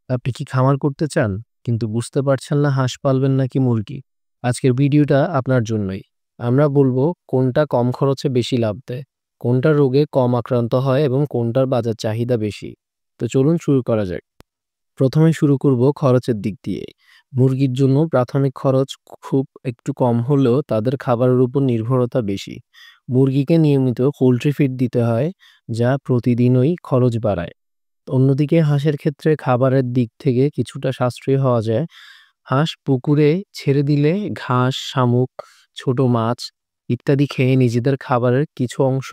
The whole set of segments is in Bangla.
আপনি কি খামার করতে চান কিন্তু বুঝতে পারছেন না হাঁস পালবেন নাকি মুরগি? আজকের ভিডিওটা আপনার জন্যই। আমরা বলবো কোনটা কম খরচে বেশি লাভ দেয়, কোনটা রোগে কম আক্রান্ত হয় এবং কোনটার বাজার চাহিদা বেশি। তো চলুন শুরু করা যাক। প্রথমে শুরু করব খরচের দিক দিয়ে। মুরগির জন্য প্রাথমিক খরচ খুব একটু কম হলেও তাদের খাবারের উপর নির্ভরতা বেশি। মুরগিকে নিয়মিত পোল্ট্রি ফিড দিতে হয়, যা প্রতিদিনই খরচ বাড়ায়। অন্যদিকে হাঁসের ক্ষেত্রে খাবারের দিক থেকে কিছুটা সাশ্রয়ী হওয়া যায়। হাঁস পুকুরে ছেড়ে দিলে ঘাস, শামুক, ছোট মাছ ইত্যাদি খেয়ে নিজেদের খাবারের কিছু অংশ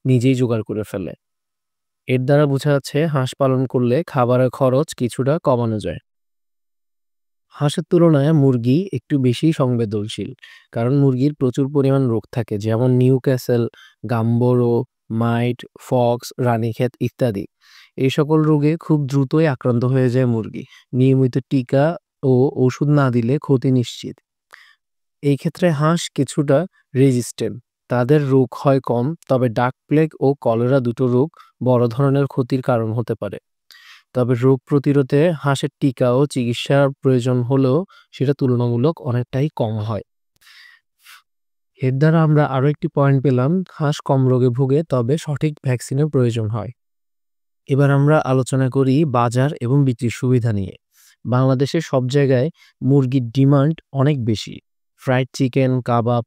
নিজেই জোগাড় করে ফেলে। এর দ্বারা বোঝা যাচ্ছে হাঁস পালন করলে খাবারের খরচ কিছুটা কমানো যায়। হাঁসের তুলনায় মুরগি একটু বেশি সংবেদনশীল, কারণ মুরগির প্রচুর পরিমাণ রোগ থাকে, যেমন নিউক্যাসল, গাম্বরো, মাইট, ফক্স, রানীক্ষেত ইত্যাদি। এই সকল রোগে খুব দ্রুতই আক্রান্ত হয়ে যায় মুরগি। নিয়মিত টিকা ও ওষুধ না দিলে ক্ষতি নিশ্চিত। এই ক্ষেত্রে হাঁস কিছুটা রেজিস্ট্যান্ট, তাদের রোগ হয় কম, তবে ডাক প্লেগ ও কলেরা দুটো রোগ বড় ধরনের ক্ষতির কারণ হতে পারে। তবে রোগ প্রতিরোধে হাঁসের টিকা ও চিকিৎসার প্রয়োজন হলেও সেটা তুলনামূলক অনেকটাই কম হয়। এর দ্বারা আমরা আরো একটি পয়েন্ট পেলাম, হাঁস কম রোগে ভোগে, তবে সঠিক ভ্যাকসিনের প্রয়োজন হয়। এবার আমরা আলোচনা করি বাজার এবং বিক্রির সুবিধা নিয়ে। বাংলাদেশের সব জায়গায় মুরগির ডিমান্ড অনেক বেশি। ফ্রাইড চিকেন, কাবাব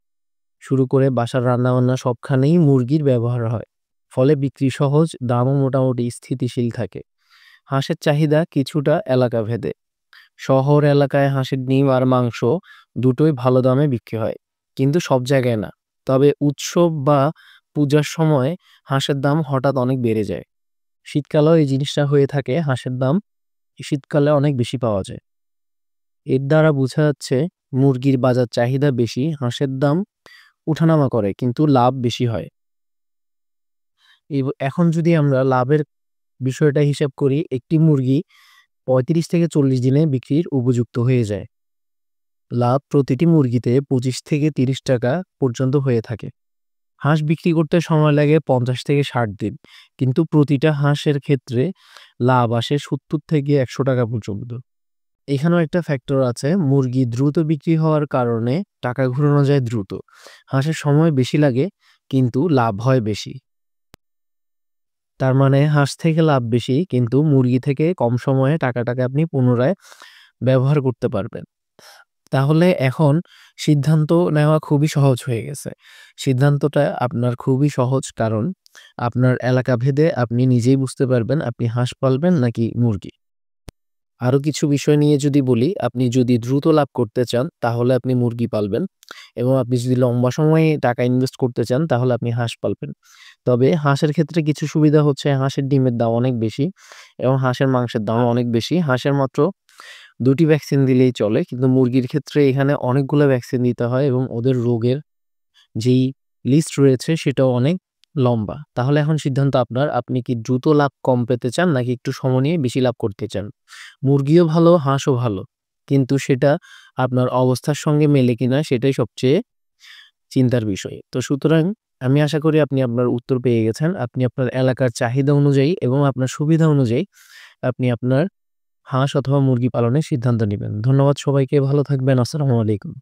শুরু করে বাসার রান্নাবান্না সবখানেই মুরগির ব্যবহার হয়। ফলে বিক্রি সহজ, দামও মোটামুটি স্থিতিশীল থাকে। হাঁসের চাহিদা কিছুটা এলাকা ভেদে। শহর এলাকায় হাঁসের ডিম আর মাংস দুটোই ভালো দামে বিক্রি হয়, কিন্তু সব জায়গায় না। তবে উৎসব বা পূজার সময় হাঁসের দাম হঠাৎ অনেক বেড়ে যায়। শীতকালেও এই জিনিসটা হয়ে থাকে, হাঁসের দাম শীতকালে অনেক বেশি পাওয়া যায়। এর দ্বারা বোঝা যাচ্ছে মুরগির বাজার চাহিদা বেশি, হাঁসের দাম উঠানামা করে, কিন্তু লাভ বেশি হয়। এখন যদি আমরা লাভের বিষয়টা হিসাব করি, একটি মুরগি ৩৫ থেকে ৪০ দিনে বিক্রির উপযুক্ত হয়ে যায়। লাভ প্রতিটি মুরগিতে ২৫ থেকে ৩০ টাকা পর্যন্ত হয়ে থাকে। হাঁস বিক্রি করতে সময় লাগে ৫০ থেকে ৬০ দিন, কিন্তু প্রতিটা হাঁসের ক্ষেত্রে লাভ আসে ৭০ থেকে ১০০ টাকা পর্যন্ত। এখানেও একটা ফ্যাক্টর আছে, মুরগি দ্রুত বিক্রি হওয়ার কারণে টাকা ঘুরানো যায় দ্রুত। হাঁসের সময় বেশি লাগে, কিন্তু লাভ হয় বেশি। তার মানে হাঁস থেকে লাভ বেশি, কিন্তু মুরগি থেকে কম সময়ে টাকাটাকে আপনি পুনরায় ব্যবহার করতে পারবেন। তাহলে এখন সিদ্ধান্ত নেওয়া খুবই সহজ হয়ে গেছে। সিদ্ধান্তটা আপনার খুবই সহজ, কারণ আপনার এলাকা ভেদে আপনি নিজেই বুঝতে পারবেন আপনি হাঁস পালবেন নাকি মুরগি। আরো কিছু বিষয় নিয়ে যদি বলি, আপনি যদি দ্রুত লাভ করতে চান তাহলে আপনি মুরগি পালবেন, এবং আপনি যদি লম্বা সময়ে টাকা ইনভেস্ট করতে চান তাহলে আপনি হাঁস পালবেন। তবে হাঁসের ক্ষেত্রে কিছু সুবিধা হচ্ছে, হাঁসের ডিমের দাম অনেক বেশি এবং হাঁসের মাংসের দাম অনেক বেশি। হাঁসের মাত্র ২ টি ভ্যাকসিন দিলেই চলে, কিন্তু মুরগির ক্ষেত্রে এখানে অনেকগুলো ভ্যাকসিন দিতে হয় এবং ওদের রোগের যেই লিস্ট রয়েছে সেটাও অনেক লম্বা। তাহলে এখন সিদ্ধান্ত আপনার, আপনি কি দ্রুত লাভ কম পেতে চান নাকি একটু সময় নিয়ে বেশি লাভ করতে চান? মুরগিও ভালো, হাঁসও ভালো, কিন্তু সেটা আপনার অবস্থার সঙ্গে মেলে কিনা সেটাই সবচেয়ে চিন্তার বিষয়। তো সুতরাং আমি আশা করি আপনি আপনার উত্তর পেয়ে গেছেন। আপনি আপনার এলাকার চাহিদা অনুযায়ী এবং আপনার সুবিধা অনুযায়ী আপনি আপনার হাঁস অথবা মুরগি পালনের সিদ্ধান্ত নিবেন। ধন্যবাদ সবাইকে, ভালো থাকবেন। আসসালামু আলাইকুম।